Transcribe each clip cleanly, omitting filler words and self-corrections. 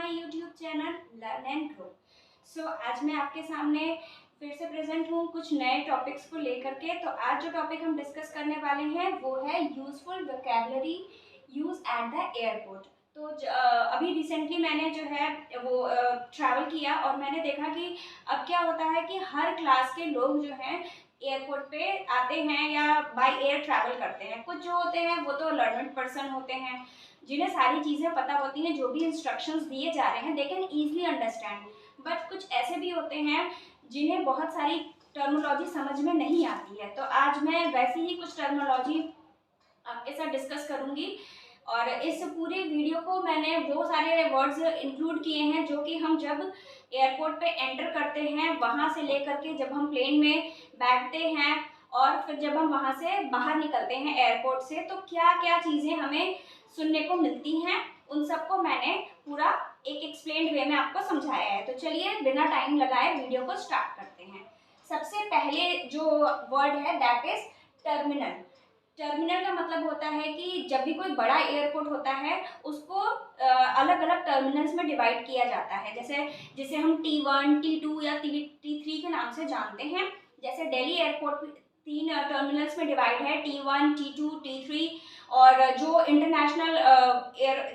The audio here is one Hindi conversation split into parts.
My YouTube channel learn and grow. आज मैं आपके सामने फिर से प्रेजेंट हूँ कुछ नए टॉपिक्स को लेकर के। तो आज जो टॉपिक हम डिस्कस करने वाले हैं वो है useful vocabulary use at the airport. अभी रिसेंटली मैंने जो है वो ट्रैवल किया और मैंने देखा कि अब क्या होता है कि हर क्लास के लोग जो हैं एयरपोर्ट पे आते हैं या बाय एयर ट्रैवल करते हैं। कुछ जो होते हैं वो तो लर्नड पर्सन होते हैं जिन्हें सारी चीज़ें पता होती हैं, जो भी इंस्ट्रक्शंस दिए जा रहे हैं they can easily understand. But कुछ ऐसे भी होते हैं जिन्हें बहुत सारी टर्मिनोलॉजी समझ में नहीं आती है। तो आज मैं वैसी ही कुछ टर्मिनोलॉजी आपके साथ डिस्कस करूंगी और इस पूरे वीडियो को मैंने वो सारे वर्ड्स इंक्लूड किए हैं जो कि हम जब एयरपोर्ट पे एंटर करते हैं वहाँ से लेकर के जब हम प्लेन में बैठते हैं और फिर जब हम वहाँ से बाहर निकलते हैं एयरपोर्ट से, तो क्या क्या चीज़ें हमें सुनने को मिलती हैं, उन सबको मैंने पूरा एक एक्सप्लेन्ड वे में आपको समझाया है। तो चलिए बिना टाइम लगाए वीडियो को स्टार्ट करते हैं। सबसे पहले जो वर्ड है दैट इज टर्मिनल। टर्मिनल का मतलब होता है कि जब भी कोई बड़ा एयरपोर्ट होता है उसको अलग अलग टर्मिनल्स में डिवाइड किया जाता है। जैसे हम T1, T2 या T3 के नाम से जानते हैं। जैसे दिल्ली एयरपोर्ट 3 टर्मिनल्स में डिवाइड है, T1, T2, T3। और जो इंटरनेशनल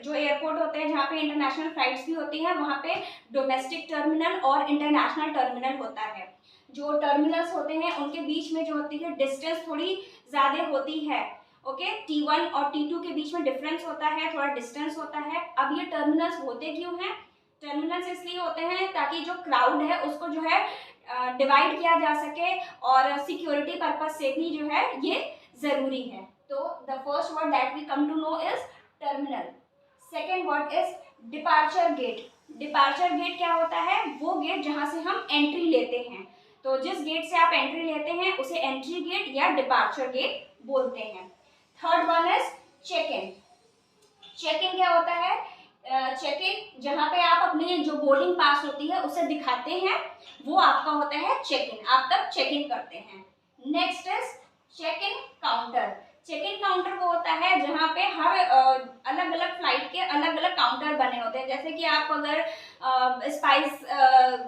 जो एयरपोर्ट होते हैं जहाँ पे इंटरनेशनल फ्लाइट्स भी होती हैं वहाँ पे डोमेस्टिक टर्मिनल और इंटरनेशनल टर्मिनल होता है। जो टर्मिनल्स होते हैं उनके बीच में जो होती है डिस्टेंस थोड़ी ज़्यादा होती है। ओके, T1 और T2 के बीच में डिफरेंस होता है, थोड़ा डिस्टेंस होता है। अब ये टर्मिनल्स होते क्यों हैं? टर्मिनल्स इसलिए होते हैं ताकि जो क्राउड है उसको जो है डिवाइड किया जा सके और सिक्योरिटी पर्पज से भी जो है ये ज़रूरी है। तो the first word that we come to know is terminal. Second word is departure gate. Departure gate क्या होता है? वो गेट जहाँ से हम एंट्री लेते हैं। तो जिस गेट से आप एंट्री लेते हैं उसे एंट्री गेट या डिपार्चर गेट बोलते हैं। Third one is check in. Check in क्या होता है? चेक इन जहाँ पे आप अपनी जो बोर्डिंग पास होती है उसे दिखाते हैं, वो आपका होता है चेक इन। आप तब चेक इन करते हैं। Next is check in counter. Check in counter वो होता है जहाँ पे हर अलग अलग फ्लाइट के अलग अलग काउंटर बने होते हैं। जैसे कि आप अगर स्पाइस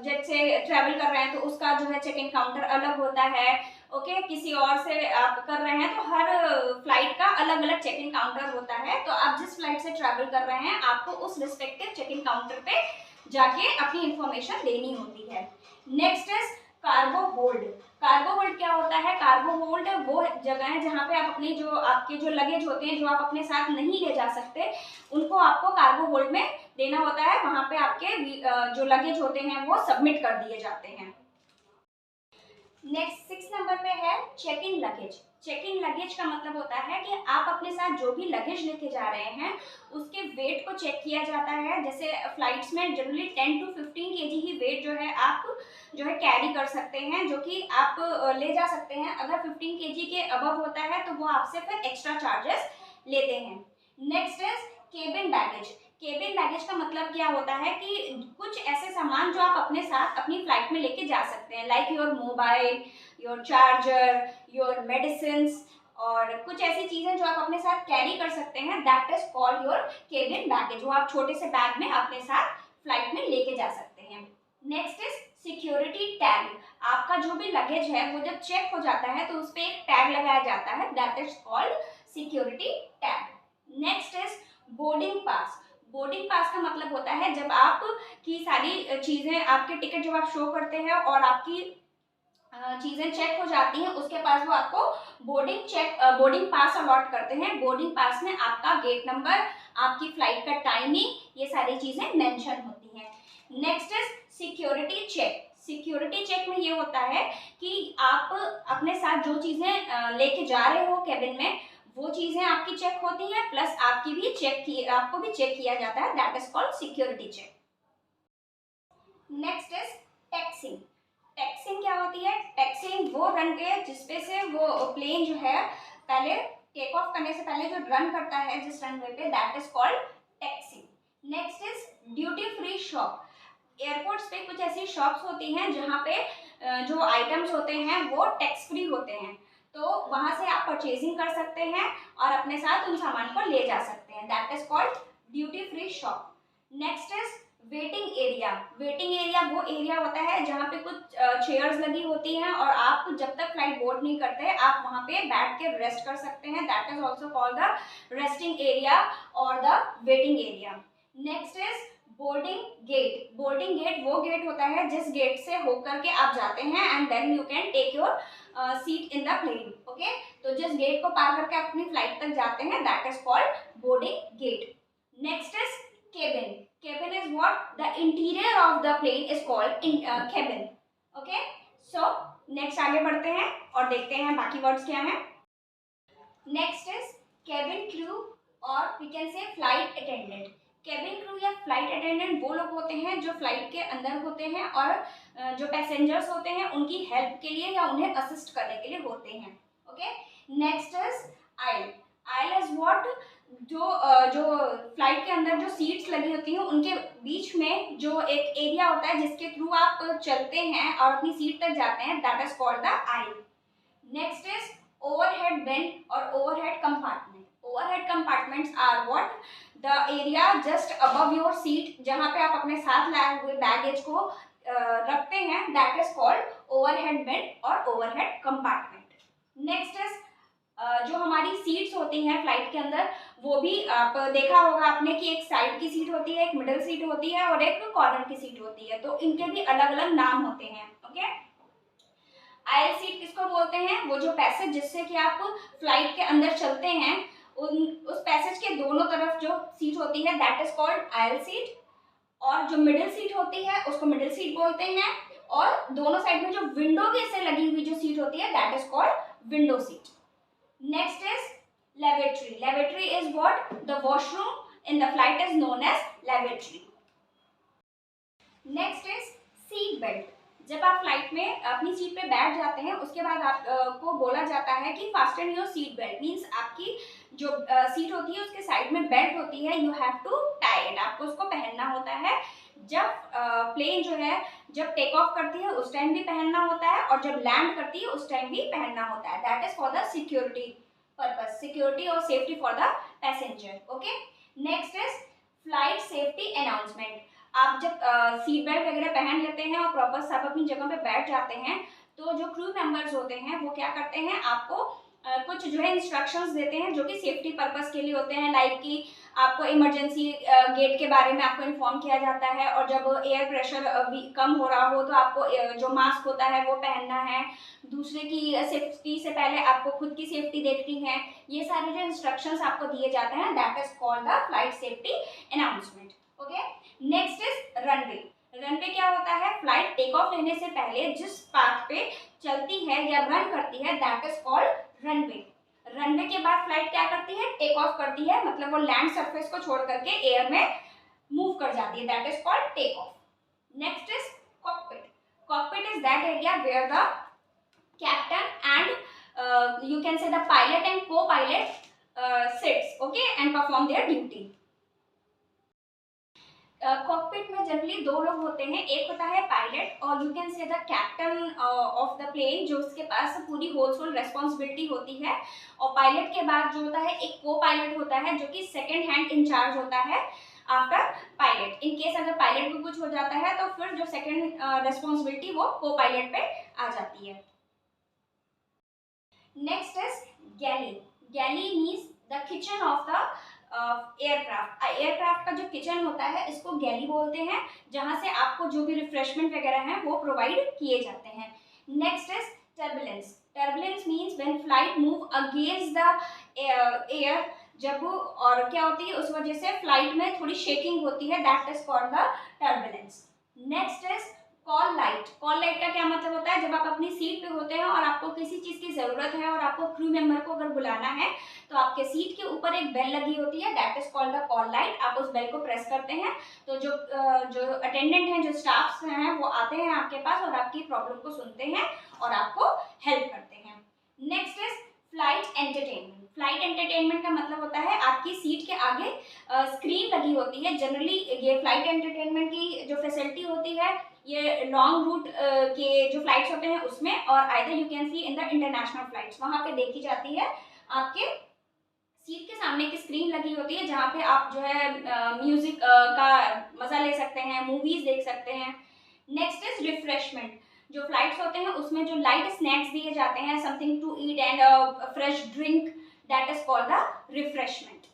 जेट से ट्रैवल कर रहे हैं तो उसका जो है चेक इन काउंटर अलग होता है। ओके, किसी और से आप कर रहे हैं तो हर फ्लाइट का अलग अलग चेक इन काउंटर होता है। तो आप जिस फ्लाइट से ट्रैवल कर रहे हैं आपको उस रिस्पेक्टिव चेक इन काउंटर पे जाके अपनी इंफॉर्मेशन देनी होती है। Next is cargo hold. Cargo hold क्या होता है? कार्गो होल्ड वो जगह है जहाँ पे आप अपने जो आपके जो लगेज होते हैं जो आप अपने साथ नहीं ले जा सकते उनको आपको कार्गो होल्ड में देना होता है। वहाँ पे आपके जो लगेज होते हैं वो सबमिट कर दिए जाते हैं। नेक्स्ट 6 नंबर पे है check in luggage. Check in luggage का मतलब होता है कि आप अपने साथ जो भी लगेज लेके जा रहे हैं उसके वेट को चेक किया जाता है। जैसे फ्लाइट्स में जनरली 10 to 15 kg ही वेट जो है आप जो है कैरी कर सकते हैं, जो कि आप ले जा सकते हैं। अगर 15 kg के अबव होता है तो वो आपसे फिर एक्स्ट्रा चार्जेस लेते हैं। Next is cabin baggage. Cabin baggage का मतलब क्या होता है कि कुछ ऐसे सामान जो आप अपने साथ अपनी फ्लाइट में लेके जा सकते हैं, like your mobile, your charger, your medicines और कुछ ऐसी चीजें जो आप अपने साथ कैरी कर सकते हैं, that is called your cabin baggage. वो आप छोटे से बैग में अपने साथ फ्लाइट में लेके जा सकते हैं। Next is security tag. आपका जो भी लगेज है वो जब चेक हो जाता है तो उस पर एक टैग लगाया जाता है, that is called security tag. Next is boarding pass. Boarding pass का मतलब होता है जब आप की सारी चीज़ें, आपके टिकट जब आप शो करते हैं और आपकी चीज़ें चेक हो जाती हैं उसके पास वो आपको बोर्डिंग पास अलॉट करते हैं। बोर्डिंग पास में आपका गेट नंबर, आपकी फ्लाइट का टाइमिंग, ये सारी चीज़ें मेंशन होती हैं। Next is security check. Security check में ये होता है कि आप अपने साथ जो चीज़ें लेके जा रहे हो केबिन में वो चीज़ें आपकी चेक होती हैं, प्लस आपको भी चेक किया जाता है, that is called security check. Next is taxiing. Taxiing क्या होती है? टैक्सिंग वो रनवे जिसपे से वो प्लेन जो है पहले टेक ऑफ करने से पहले जो रन करता है जिस रनवे पे, that is called taxiing. Next is duty free shop. Airports पे कुछ ऐसी शॉप्स होती हैं जहाँ पे जो आइटम्स होते हैं वो टैक्स फ्री होते हैं, तो वहाँ से आप परचेजिंग कर सकते हैं और अपने साथ उन सामान को ले जा सकते हैं, that is called duty free shop. Next is waiting area वो एरिया होता है जहाँ पे कुछ चेयर्स लगी होती हैं और आप जब तक फ्लाइट बोर्ड नहीं करते आप वहाँ पे बैठ के रेस्ट कर सकते हैं। That is also called the resting area और the waiting area. Next is boarding gate. Boarding gate वो गेट होता है जिस गेट से होकर के आप जाते हैं and then you can take your seat in the plane. Okay, तो जिस गेट को पार करके आप अपनी फ्लाइट तक जाते हैं that is called boarding gate. Next is cabin. Cabin is what? The interior of the plane is called cabin. Okay? So next आगे बढ़ते हैं और देखते हैं बाकी words क्या हैं। Next is cabin crew और we can say flight attendant. Cabin crew या flight attendant वो लोग होते हैं जो फ्लाइट के अंदर होते हैं और जो पैसेंजर्स होते हैं उनकी हेल्प के लिए या उन्हें असिस्ट करने के लिए होते हैं। Okay, next is aisle. Aisle is what? जो फ्लाइट के अंदर जो सीट्स लगी होती हैं उनके बीच में जो एक एरिया होता है जिसके थ्रू आप चलते हैं और अपनी सीट तक जाते हैं that is called the aisle. Next is overhead bin और overhead compartment. Overhead compartments are what? The area just above your seat जहाँ पे आप अपने साथ लाए हुए बैगेज को रखते हैं that is called overhead bin और ओवरहेड कंपार्टमेंट। नेक्स्ट इज जो हमारी सीट्स होती हैं फ्लाइट के अंदर वो भी आप देखा होगा आपने कि एक साइड की सीट होती है, एक मिडिल सीट होती है और एक कॉर्नर की सीट होती है, तो इनके भी अलग अलग नाम होते हैं। ओके, आयल सीट किसको बोलते हैं? वो जो पैसेज जिससे कि आप फ्लाइट के अंदर चलते हैं उस पैसेज के दोनों तरफ जो सीट होती है that is called oil seat, और जो मिडिल सीट होती है उसको मिडिल सीट बोलते हैं, और दोनों साइड में जो विंडो के से लगी हुई जो सीट होती है that is called window seat. Next is lavatory. Lavatory is what? The washroom in the flight is known as lavatory. Next is seat belt. जब आप फ्लाइट में अपनी सीट पे बैठ जाते हैं उसके बाद आपको बोला जाता है कि fasten your seat belt. Means आपकी जो सीट होती है उसके साइड में बेल्ट होती है, you have to tie it. आपको उसको पहनना होता है। जब प्लेन जो है जब टेक ऑफ करती है उस टाइम भी पहनना होता है और जब लैंड करती है उस टाइम भी पहनना होता है। That is for the security purpose, security और safety for the passenger. Okay, next is flight safety announcement. आप जब सीट बेल्ट वगैरह पहन लेते हैं और प्रॉपर सब अपनी जगह पे बैठ जाते हैं तो जो क्रू मेंबर्स होते हैं वो क्या करते हैं, आपको कुछ जो है इंस्ट्रक्शंस देते हैं जो कि सेफ्टी पर्पस के लिए होते हैं। लाइक कि आपको इमरजेंसी गेट के बारे में आपको इन्फॉर्म किया जाता है, और जब एयर प्रेशर कम हो रहा हो तो आपको जो मास्क होता है वो पहनना है। दूसरे की सेफ्टी से पहले आपको खुद की सेफ्टी देखनी है। ये सारे जो इंस्ट्रक्शंस आपको दिए जाते हैं that is called the flight safety announcement. Okay, next is runway. Runway क्या होता है? फ्लाइट टेक ऑफ लेने से पहले जिस पाथ पे चलती है या रन करती है that is called runway. Runway के बाद फ्लाइट क्या करती है? टेक ऑफ करती है, मतलब वो लैंड सरफेस को छोड़ करके एयर में मूव कर जाती है, that is called take off. Next is cockpit. Cockpit is that area where the captain and you can say the pilot and co-pilot sits, okay, and perform their duty. कॉकपिट में जनरली दो लोग होते हैं, एक होता है पायलट और you can say the captain of the plane जो उसके पास पूरी होल रेस्पॉन्सिबिलिटी होती है, और पायलट के बाद जो होता है एक को पायलट होता है जो कि सेकेंड हैंड इंचार्ज होता है आफ्टर पायलट। इन केस अगर पायलट को कुछ हो जाता है तो फिर जो सेकेंड रेस्पॉन्सिबिलिटी वो को पायलट पे आ जाती है। Next is galley. Galley means the kitchen of the aircraft. Aircraft का जो किचन होता है इसको गैली बोलते हैं, जहां से आपको जो भी रिफ्रेशमेंट वगैरह हैं वो प्रोवाइड किए जाते हैं। Next is turbulence. Turbulence means when flight move against the air, जब और क्या होती है उस वजह से फ्लाइट में थोड़ी शेकिंग होती है, that is called the turbulence. Next is call light. Call light का क्या मतलब होता है? जब आप अपनी सीट पे होते हैं और आपको किसी चीज़ की ज़रूरत है और आपको क्रू मेंबर को अगर बुलाना है तो आपके सीट के ऊपर एक बेल लगी होती है, that is called the call light. आप उस बेल को प्रेस करते हैं तो जो अटेंडेंट हैं, जो स्टाफ्स हैं वो आते हैं आपके पास और आपकी प्रॉब्लम को सुनते हैं और आपको हेल्प करते हैं। Next is flight entertainment. Flight entertainment का मतलब होता है आपकी सीट के आगे स्क्रीन लगी होती है। जनरली ये फ्लाइट एंटरटेनमेंट की जो फैसिलिटी होती है ये लॉन्ग रूट के जो फ्लाइट्स होते हैं उसमें, और either you can see in the international flights, वहाँ पे देखी जाती है आपके सीट के सामने की स्क्रीन लगी होती है जहाँ पे आप जो है म्यूजिक का मजा ले सकते हैं, मूवीज देख सकते हैं। Next is refreshment. जो फ्लाइट्स होते हैं उसमें जो लाइट स्नैक्स दिए जाते हैं, something to eat and fresh drink, that is called the refreshment.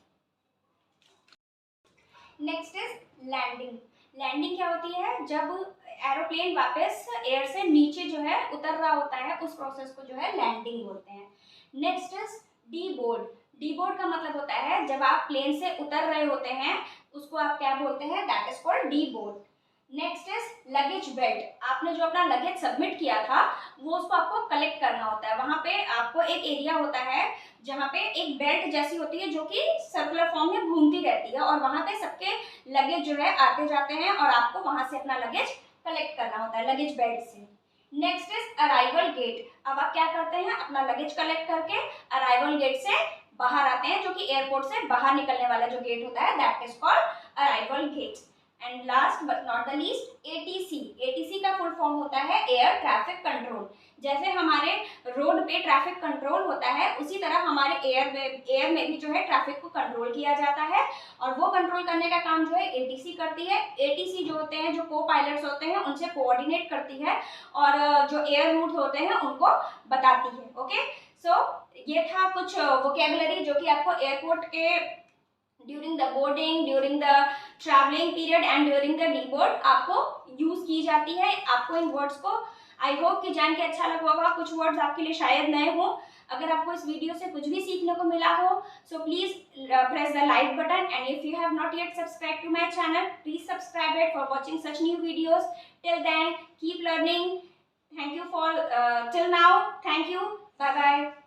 Next is landing. Landing क्या होती है? जब एरोप्लेन वापस एयर से नीचे जो है उतर रहा होता है, उस प्रोसेस को जो है लैंडिंग बोलते हैं। Next is डीबोर्ड। डीबोर्ड का मतलब होता है जब आप प्लेन से उतर रहे होते हैं, उसको आप क्या बोलते हैं? That is called deboard. Next is luggage belt. आपने जो अपना लगेज सबमिट किया था वो उसको आपको कलेक्ट करना होता है। वहां पे आपको एक एरिया होता है जहाँ पे एक बेल्ट जैसी होती है जो कि सर्कुलर फॉर्म में घूमती रहती है, और वहां पे सबके लगेज जो है आते जाते हैं और आपको वहां से अपना लगेज कलेक्ट करना होता है लगेज बेल्ट से। Next is arrival gate. अब आप क्या करते हैं? अपना लगेज कलेक्ट करके अराइवल गेट से बाहर आते हैं, जो कि एयरपोर्ट से बाहर निकलने वाला जो गेट होता है, that is called arrival gate. And last but not the least, ATC. ATC का फुल फॉर्म होता है एयर ट्रैफिक कंट्रोल। जैसे हमारे रोड पे ट्रैफिक कंट्रोल होता है, उसी तरह हमारे एयर में भी जो है ट्रैफिक को कंट्रोल किया जाता है, और वो कंट्रोल करने का काम जो है एटीसी करती है। एटीसी जो होते हैं, जो को पायलट्स होते हैं, उनसे कोऑर्डिनेट करती है और जो एयर रूट होते हैं उनको बताती है। ओके, सो ये था कुछ वोकेबुलरी जो कि आपको एयरपोर्ट के during the boarding, during the travelling period and during the deboard आपको यूज की जाती है। आपको इन वर्ड्स को आई होप कि जान के अच्छा लगा होगा। कुछ वर्ड्स आपके लिए शायद नए हो। अगर आपको इस वीडियो से कुछ भी सीखने को मिला हो, so please press the like button, and if you have not yet subscribe to my channel, please subscribe it for watching such new videos. Till then keep learning. Thank you for till now. Thank you. Bye bye.